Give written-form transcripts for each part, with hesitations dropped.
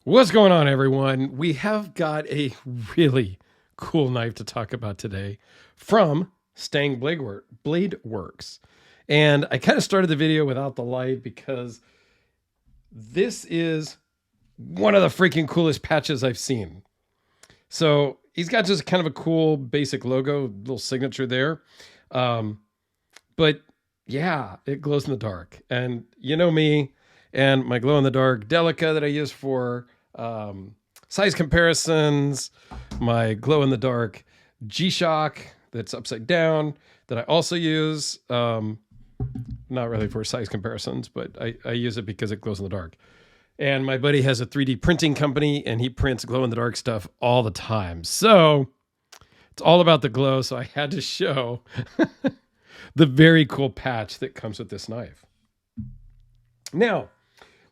What's going on, everyone? We have got a really cool knife to talk about today from Stang Bladeworks. And I kind of started the video without the light because this is one of the freaking coolest patches I've seen. So he's got just kind of a cool basic logo, little signature there. But yeah, it glows in the dark. And you know me and my glow in the dark Delica that I use for size comparisons, my glow in the dark G-Shock that's upside down that I also use. Not really for size comparisons, but I use it because it glows in the dark. And my buddy has a 3D printing company and he prints glow in the dark stuff all the time. So it's all about the glow. So I had to show the very cool patch that comes with this knife. Now,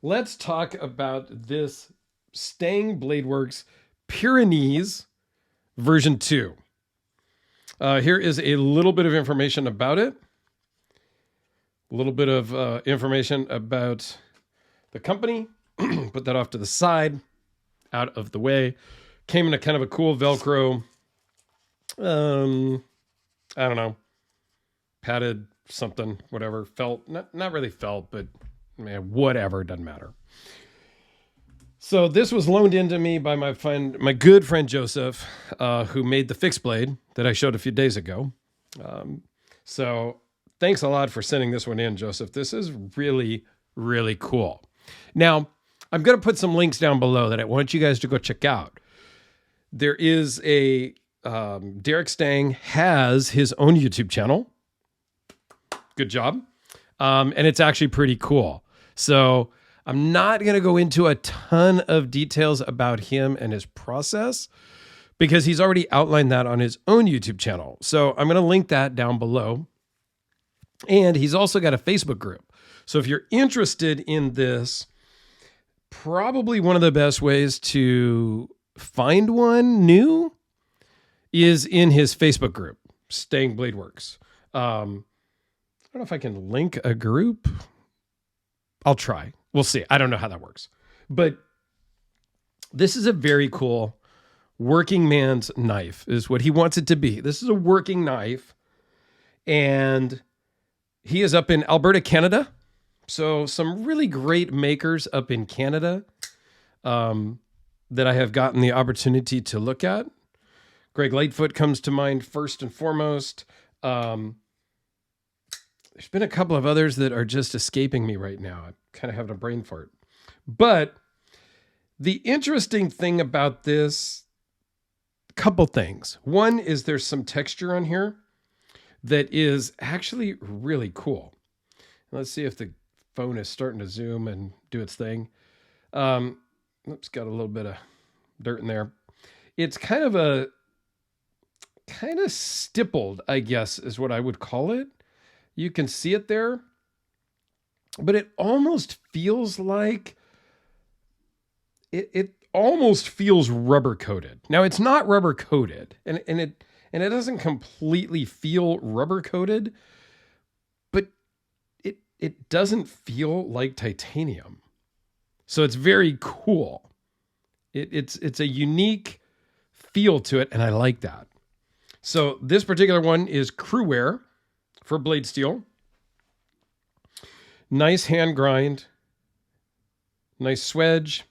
let's talk about this Stang Bladeworks Pyrenees version 2. Here is a little bit of information about it. A little bit of information about the company. Put that off to the side, out of the way. Came in a kind of a cool Velcro, I don't know, padded something, whatever, felt, not really felt, but man, whatever, doesn't matter. So this was loaned into me by my good friend Joseph, who made the fixed blade that I showed a few days ago. So thanks a lot for sending this one in, Joseph. This is really, really cool. Now, I'm going to put some links down below that I want you guys to go check out. There is a, Derek Stang has his own YouTube channel. Good job. And it's actually pretty cool. So I'm not going to go into a ton of details about him and his process because he's already outlined that on his own YouTube channel. So I'm going to link that down below. And he's also got a Facebook group. So if you're interested in this, probably one of the best ways to find one new is in his Facebook group, Stang Bladeworks. I don't know if I can link a group. I'll try. We'll see. I don't know how that works. But this is a very cool working man's knife is what he wants it to be. This is a working knife. And he is up in Alberta, Canada. So some really great makers up in Canada that I have gotten the opportunity to look at. Greg Lightfoot comes to mind first and foremost. There's been a couple of others that are just escaping me right now. I'm kind of having a brain fart. But the interesting thing about this, couple things. One is there's some texture on here that is actually really cool. Let's see if the phone is starting to zoom and do its thing. Oops, got a little bit of dirt in there. It's kind of stippled, I guess, is what I would call it. You can see it there, but it almost feels like it almost feels rubber coated. Now it's not rubber coated, and it doesn't completely feel rubber coated, but it doesn't feel like titanium. So it's very cool. It's a unique feel to it, and I like that. So this particular one is crew wear for blade steel. Nice hand grind. Nice swedge.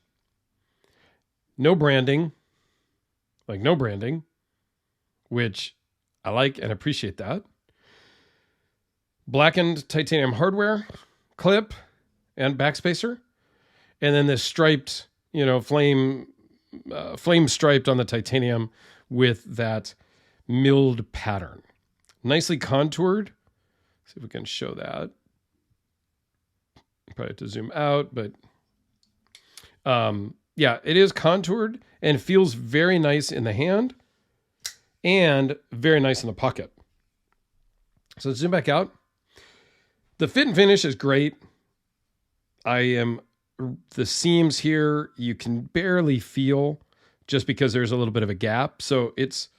No branding. Like no branding, which I like and appreciate that. Blackened titanium hardware, clip, and backspacer. And then this striped, flame striped on the titanium with that milled pattern. Nicely contoured. See if we can show that. Probably have to zoom out, but yeah, it is contoured and feels very nice in the hand and very nice in the pocket. So zoom back out. The fit and finish is great. The seams here, you can barely feel just because there's a little bit of a gap. So it's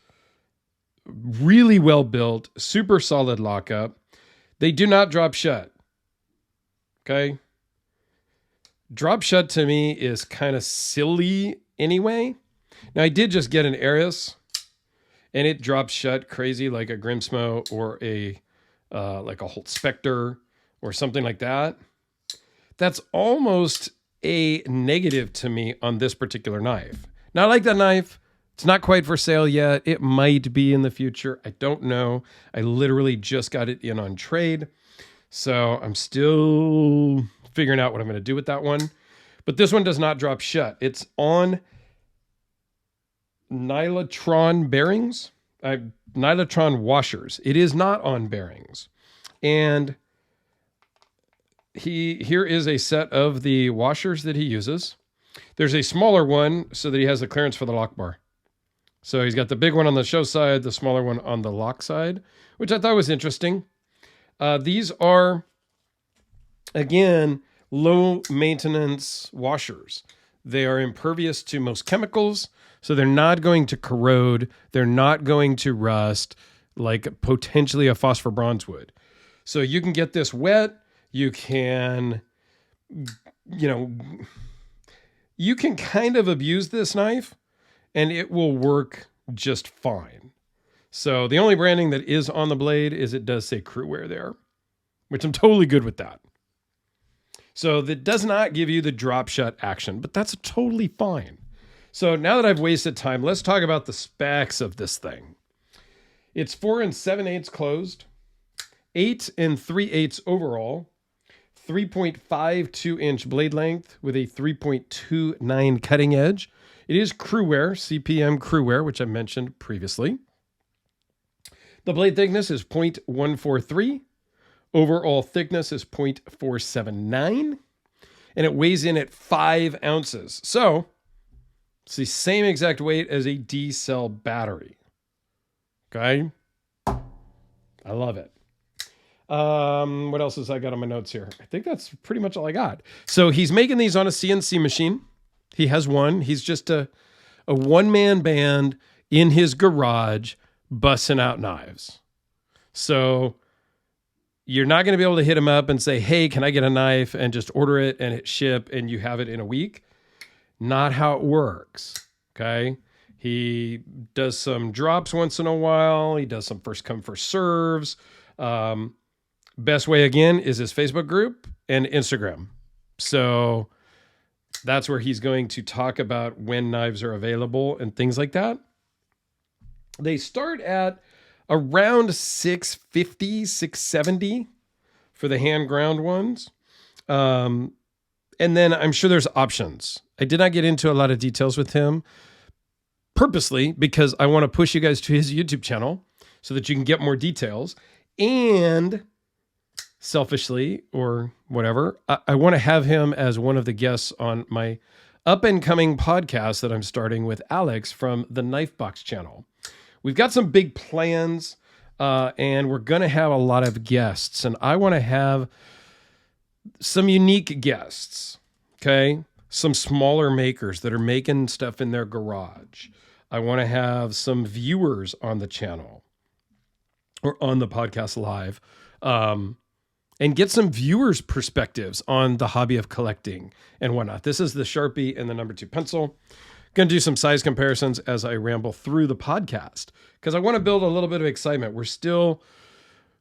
really well built, super solid lockup. They do not drop shut. Okay. Drop shut to me is kind of silly anyway. Now I did just get an Arius, and it drops shut crazy like a Grimsmo or a like a Holt Spectre or something like that. That's almost a negative to me on this particular knife. Now I like that knife. It's not quite for sale yet. It might be in the future. I don't know. I literally just got it in on trade. So I'm still figuring out what I'm going to do with that one. But this one does not drop shut. It's on Nylotron bearings, Nylotron washers. It is not on bearings. And here is a set of the washers that he uses. There's a smaller one so that he has the clearance for the lock bar. So he's got the big one on the show side, the smaller one on the lock side, which I thought was interesting. These are, again, low maintenance washers. They are impervious to most chemicals, so they're not going to corrode. They're not going to rust like potentially a phosphor bronze would. So you can get this wet. You can, you can kind of abuse this knife and it will work just fine. So the only branding that is on the blade is it does say crew wear there, which I'm totally good with that. So that does not give you the drop shut action, but that's totally fine. So now that I've wasted time, let's talk about the specs of this thing. It's 4 7/8 closed, 8 3/8 overall, 3.52 inch blade length with a 3.29 cutting edge. It is crew wear, CPM crew wear, which I mentioned previously. The blade thickness is 0.143. Overall thickness is 0.479. And it weighs in at 5 ounces. So it's the same exact weight as a D-cell battery. Okay? I love it. What else has I got on my notes here? I think that's pretty much all I got. So he's making these on a CNC machine. He has one. He's just a one-man band in his garage busting out knives. So you're not going to be able to hit him up and say, hey, can I get a knife, and just order it and hit ship and you have it in a week. Not how it works. Okay. He does some drops once in a while. He does some first come, first serves. Best way, again, is his Facebook group and Instagram. So that's where he's going to talk about when knives are available and things like that. They start at around $650, $670 for the hand ground ones. And then I'm sure there's options. I did not get into a lot of details with him purposely because I want to push you guys to his YouTube channel so that you can get more details. And selfishly or whatever, I want to have him as one of the guests on my up and coming podcast that I'm starting with Alex from the Knife Box channel. We've got some big plans and we're going to have a lot of guests, and I want to have some unique guests. Okay. Some smaller makers that are making stuff in their garage. I want to have some viewers on the channel or on the podcast live, and get some viewers' perspectives on the hobby of collecting and whatnot. This is the Sharpie and the number 2 pencil. Going to do some size comparisons as I ramble through the podcast because I want to build a little bit of excitement. We're still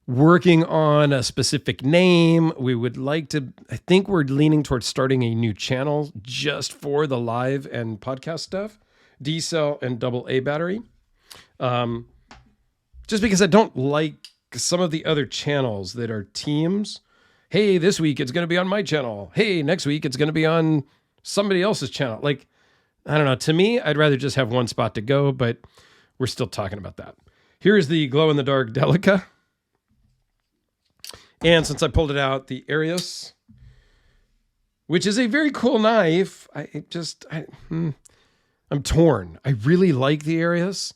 working on a specific name. We would like to, I think we're leaning towards starting a new channel just for the live and podcast stuff, D-cell and AA battery. Just because I don't like some of the other channels that are teams. Hey, this week it's going to be on my channel. Hey, next week it's going to be on somebody else's channel. Like, I don't know. To me, I'd rather just have one spot to go, but we're still talking about that. Here's the glow-in-the-dark Delica. And since I pulled it out, the Arius, which is a very cool knife. I'm torn. I really like the Arius,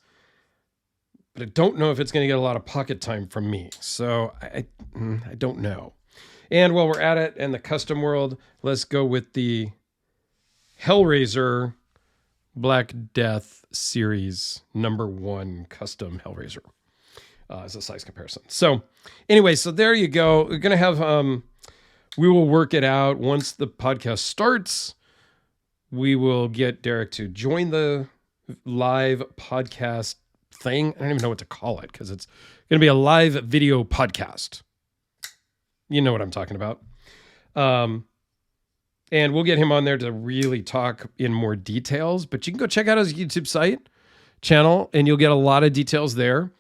but I don't know if it's going to get a lot of pocket time from me. So I don't know. And while we're at it and the custom world, let's go with the Hellraiser Black Death Series #1 custom Hellraiser as a size comparison. So anyway, so there you go. We're going to have we will work it out. Once the podcast starts, we will get Derek to join the live podcast thing. I don't even know what to call it because it's going to be a live video podcast. You know what I'm talking about. And we'll get him on there to really talk in more details, but you can go check out his YouTube channel and you'll get a lot of details there.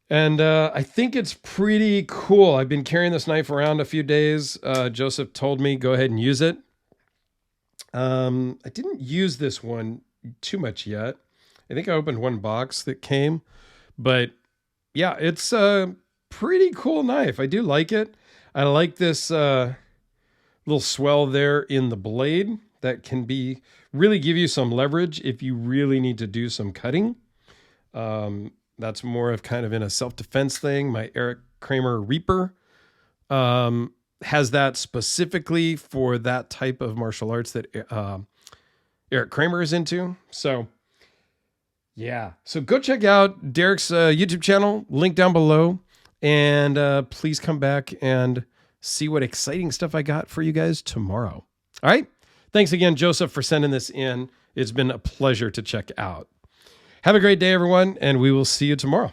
And I think it's pretty cool. I've been carrying this knife around a few days. Joseph told me, go ahead and use it. I didn't use this one too much yet. I think I opened one box that came, but yeah, it's a pretty cool knife. I do like it. I like this little swell there in the blade that can be really give you some leverage if you really need to do some cutting. That's more of kind of in a self-defense thing. My Eric Kramer Reaper has that specifically for that type of martial arts that Eric Kramer is into. So yeah, so go check out Derek's YouTube channel, link down below, and please come back and see what exciting stuff I got for you guys tomorrow. All right. Thanks again, Joseph, for sending this in. It's been a pleasure to check out. Have a great day, everyone, and we will see you tomorrow.